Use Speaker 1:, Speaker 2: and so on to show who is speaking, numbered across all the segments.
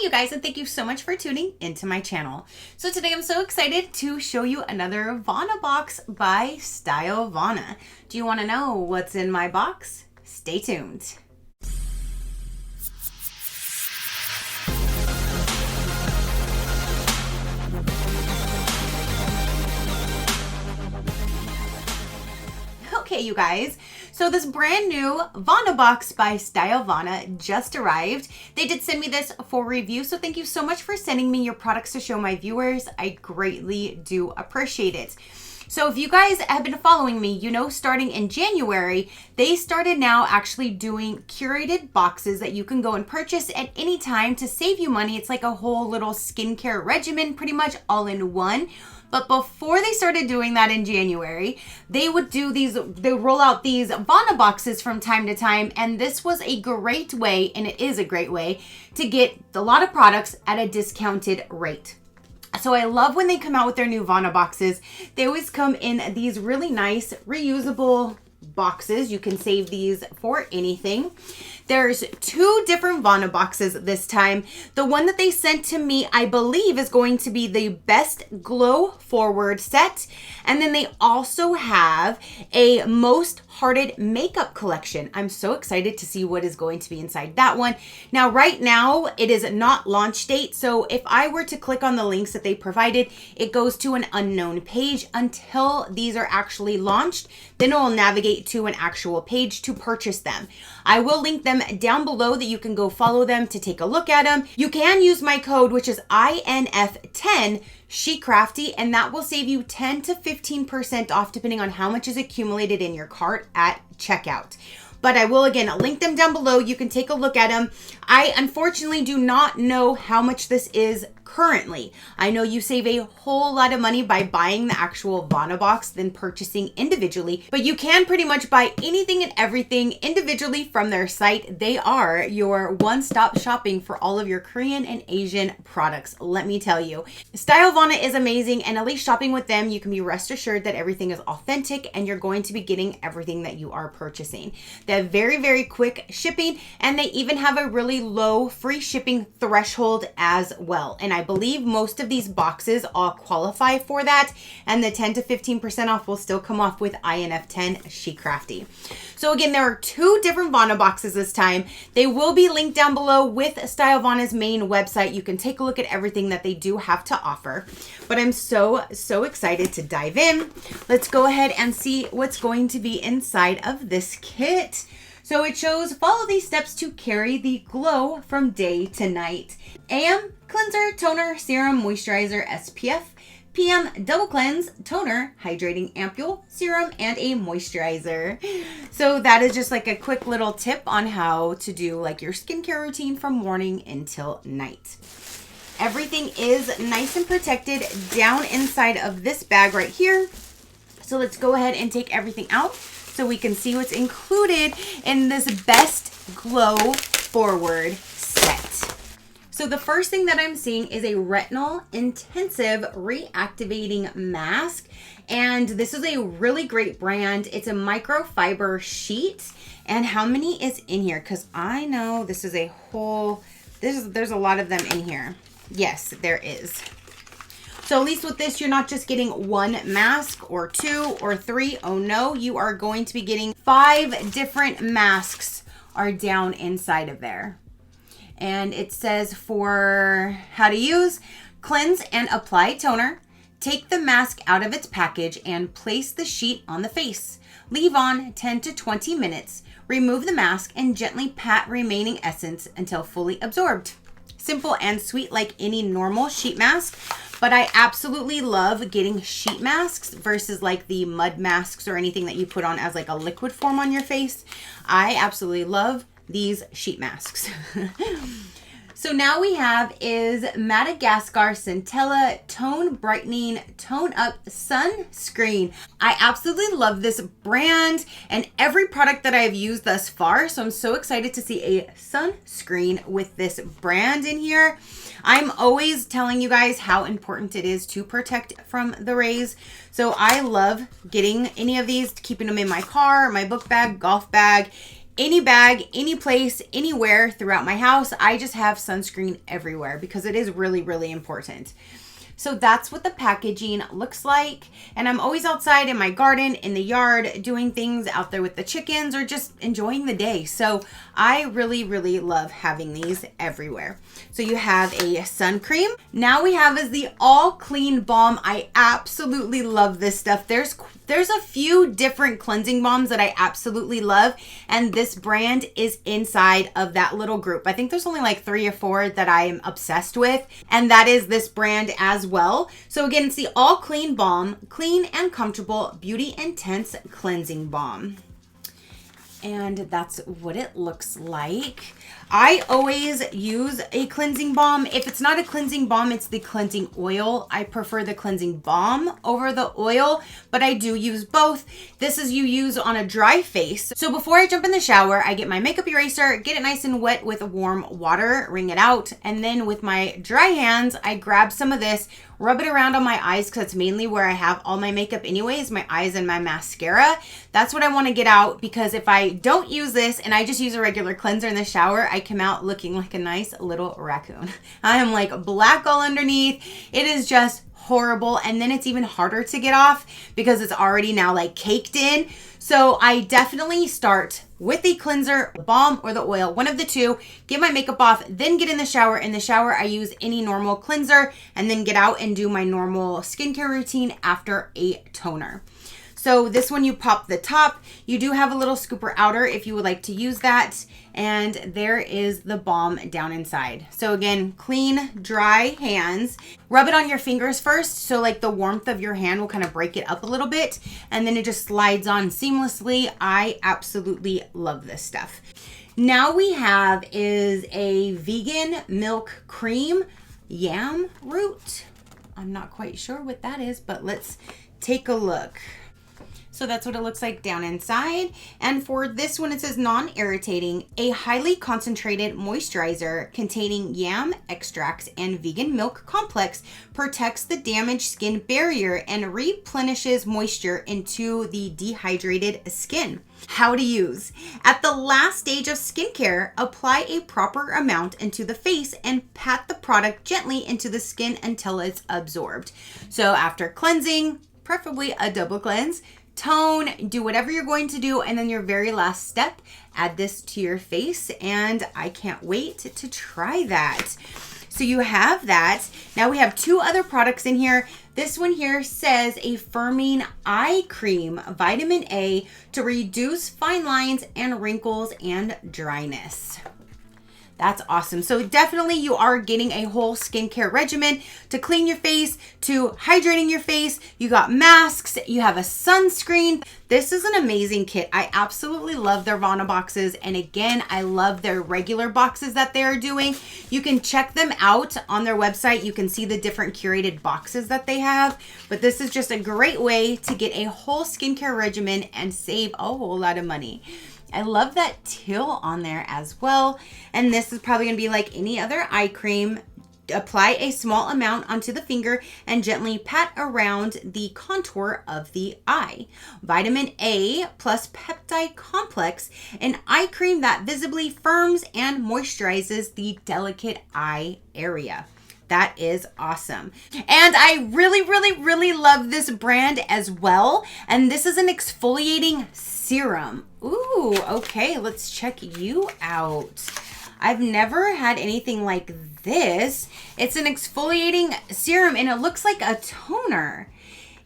Speaker 1: you guys, and thank you so much for tuning into my channel. So today I'm so excited to show you another Vana box by Stylevana. Do you want to know what's in my box? Stay tuned. Okay, you guys, so this brand new Vana box by Stylevana just arrived. They did send me this for review, so thank you so much for sending me your products to show my viewers. I greatly do appreciate it. So if you guys have been following me, you know starting in January, they started now actually doing curated boxes that you can go and purchase at any time to save you money. It's like a whole little skincare regimen, pretty much all in one. But before they started doing that in January, they would do they roll out these Vana boxes from time to time. And this was a great way, and it is a great way, to get a lot of products at a discounted rate. So I love when they come out with their new Vana boxes. They always come in these really nice reusable boxes. You can save these for anything. There's two different Vana boxes this time. The one that they sent to me, I believe, is going to be the Best Glow Forward set. And then they also have a Most Hearted Makeup collection. I'm so excited to see what is going to be inside that one. Now, right now, it is not launch date. So if I were to click on the links that they provided, it goes to an unknown page until these are actually launched. Then it will navigate to an actual page to purchase them. I will link them down below that you can go follow them to take a look at them. You can use my code, which is INF10 SheCrafty, and that will save you 10 to 15% off depending on how much is accumulated in your cart at checkout. But I will, again, link them down below. You can take a look at them. I unfortunately do not know how much this is currently. I know you save a whole lot of money by buying the actual Vana box than purchasing individually, but you can pretty much buy anything and everything individually from their site. They are your one-stop shopping for all of your Korean and Asian products, let me tell you. Stylevana is amazing, and at least shopping with them, you can be rest assured that everything is authentic and you're going to be getting everything that you are purchasing. They have very, very quick shipping, and they even have a really low free shipping threshold as well. And I believe most of these boxes all qualify for that, and the 10 to 15% off will still come off with INF10 SheCrafty. So again, there are two different Vana boxes this time. They will be linked down below with Stylevana's main website. You can take a look at everything that they do have to offer. But I'm so excited to dive in. Let's go ahead and see what's going to be inside of this kit. So it shows, follow these steps to carry the glow from day to night. AM, cleanser, toner, serum, moisturizer, SPF. PM, double cleanse, toner, hydrating ampule, serum, and a moisturizer. So that is just like a quick little tip on how to do like your skincare routine from morning until night. Everything is nice and protected down inside of this bag right here. So let's go ahead and take everything out so we can see what's included in this Best Glow Forward set. So the first thing that I'm seeing is a retinol intensive reactivating mask. And this is a really great brand. It's a microfiber sheet. And how many is in here? Because I know this is a whole, there's a lot of them in here. Yes, there is. So at least with this, you're not just getting one mask or two or three. Oh no, you are going to be getting 5 different masks are down inside of there. And it says for how to use, cleanse and apply toner. Take the mask out of its package and place the sheet on the face. Leave on 10 to 20 minutes. Remove the mask and gently pat remaining essence until fully absorbed. Simple and sweet like any normal sheet mask. But I absolutely love getting sheet masks versus like the mud masks or anything that you put on as like a liquid form on your face. I absolutely love these sheet masks. So now we have is Madagascar Centella Tone Brightening Tone Up Sunscreen. I absolutely love this brand and every product that I've used thus far. So I'm so excited to see a sunscreen with this brand in here. I'm always telling you guys how important it is to protect from the rays. So I love getting any of these, keeping them in my car, my book bag, golf bag. any bag, any place, anywhere throughout my house. I just have sunscreen everywhere because it is really, really important. So that's what the packaging looks like. And I'm always outside in my garden, in the yard, doing things out there with the chickens or just enjoying the day. So I really, really love having these everywhere. So you have a sun cream. Now we have is the All Clean Balm. I absolutely love this stuff. There's a few different cleansing balms that I absolutely love, and this brand is inside of that little group. I think there's only like 3 or 4 that I am obsessed with, and that is this brand as well. So again, it's the All Clean Balm, Clean and Comfortable Beauty Intense Cleansing Balm. And that's what it looks like. I always use a cleansing balm. If it's not a cleansing balm, it's the cleansing oil. I prefer the cleansing balm over the oil, but I do use both. This is you use on a dry face. So before I jump in the shower, I get my makeup eraser, get it nice and wet with warm water, wring it out, and then with my dry hands, I grab some of this, rub it around on my eyes because that's mainly where I have all my makeup anyways, my eyes and my mascara. That's what I want to get out, because if I don't use this and I just use a regular cleanser in the shower, I come out looking like a nice little raccoon. I am like black all underneath. It is just horrible. And then it's even harder to get off because it's already now like caked in. So I definitely start with the cleanser, the balm, or the oil, one of the two, get my makeup off, then get in the shower. In the shower, I use any normal cleanser and then get out and do my normal skincare routine after a toner. So this one, you pop the top. You do have a little scooper outer if you would like to use that. And there is the balm down inside. So again, clean, dry hands. Rub it on your fingers first, so like the warmth of your hand will kind of break it up a little bit. And then it just slides on seamlessly. I absolutely love this stuff. Now we have is a vegan milk cream yam root. I'm not quite sure what that is, but let's take a look. So that's what it looks like down inside. And for this one, it says non-irritating, a highly concentrated moisturizer containing yam extracts and vegan milk complex protects the damaged skin barrier and replenishes moisture into the dehydrated skin. How to use. At the last stage of skincare, apply a proper amount into the face and pat the product gently into the skin until it's absorbed. So after cleansing, preferably a double cleanse, tone, do whatever you're going to do, and then your very last step, add this to your face, and I can't wait to try that. So you have that. Now we have 2 other products in here. This one here says a firming eye cream, vitamin A, to reduce fine lines and wrinkles and dryness. That's awesome. So definitely you are getting a whole skincare regimen to clean your face, to hydrating your face. You got masks, you have a sunscreen. This is an amazing kit. I absolutely love their Vana boxes. And again, I love their regular boxes that they're doing. You can check them out on their website. You can see the different curated boxes that they have. But this is just a great way to get a whole skincare regimen and save a whole lot of money. I love that teal on there as well. And this is probably gonna be like any other eye cream. Apply a small amount onto the finger and gently pat around the contour of the eye. Vitamin A plus peptide complex, an eye cream that visibly firms and moisturizes the delicate eye area. That is awesome. And I really, really, really love this brand as well. And this is an exfoliating serum. Ooh, okay, let's check you out. I've never had anything like this. It's an exfoliating serum and it looks like a toner.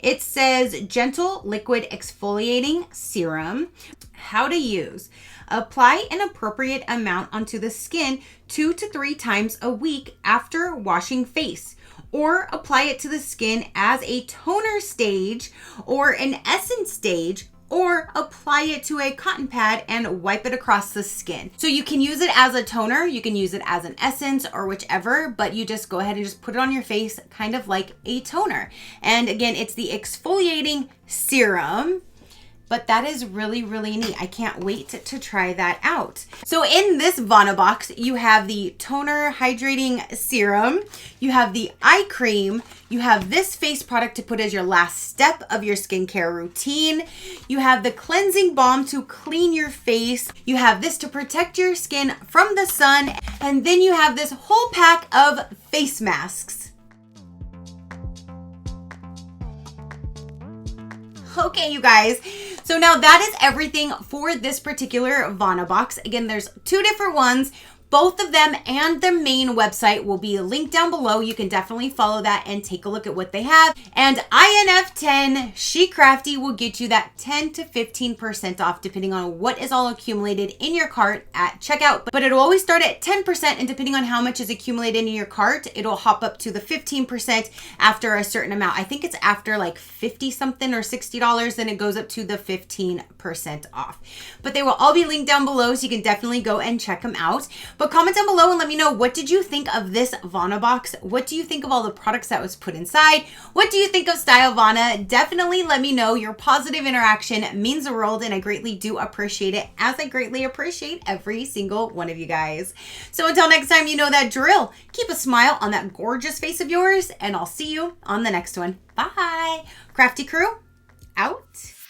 Speaker 1: It says gentle liquid exfoliating serum. How to use. Apply an appropriate amount onto the skin 2 to 3 times a week after washing face, or apply it to the skin as a toner stage or an essence stage, or apply it to a cotton pad and wipe it across the skin. So you can use it as a toner, you can use it as an essence or whichever, but you just go ahead and just put it on your face kind of like a toner. And again, it's the exfoliating serum. But that is really, really neat. I can't wait to try that out. So in this Vana box, you have the toner hydrating serum, you have the eye cream, you have this face product to put as your last step of your skincare routine, you have the cleansing balm to clean your face, you have this to protect your skin from the sun, and then you have this whole pack of face masks. Okay, you guys. So now that is everything for this particular Vana box. Again, there's 2 different ones. Both of them and the main website will be linked down below. You can definitely follow that and take a look at what they have. And INF10 SheCrafty will get you that 10 to 15% off depending on what is all accumulated in your cart at checkout. But it'll always start at 10%, and depending on how much is accumulated in your cart, it'll hop up to the 15% after a certain amount. I think it's after like 50 something or $60, then it goes up to the 15% off. But they will all be linked down below, so you can definitely go and check them out. But comment down below and let me know, what did you think of this Vana box? What do you think of all the products that was put inside? What do you think of Stylevana? Definitely let me know. Your positive interaction means the world, and I greatly do appreciate it, as I greatly appreciate every single one of you guys. So until next time, you know that drill. Keep a smile on that gorgeous face of yours, and I'll see you on the next one. Bye. Crafty crew, out.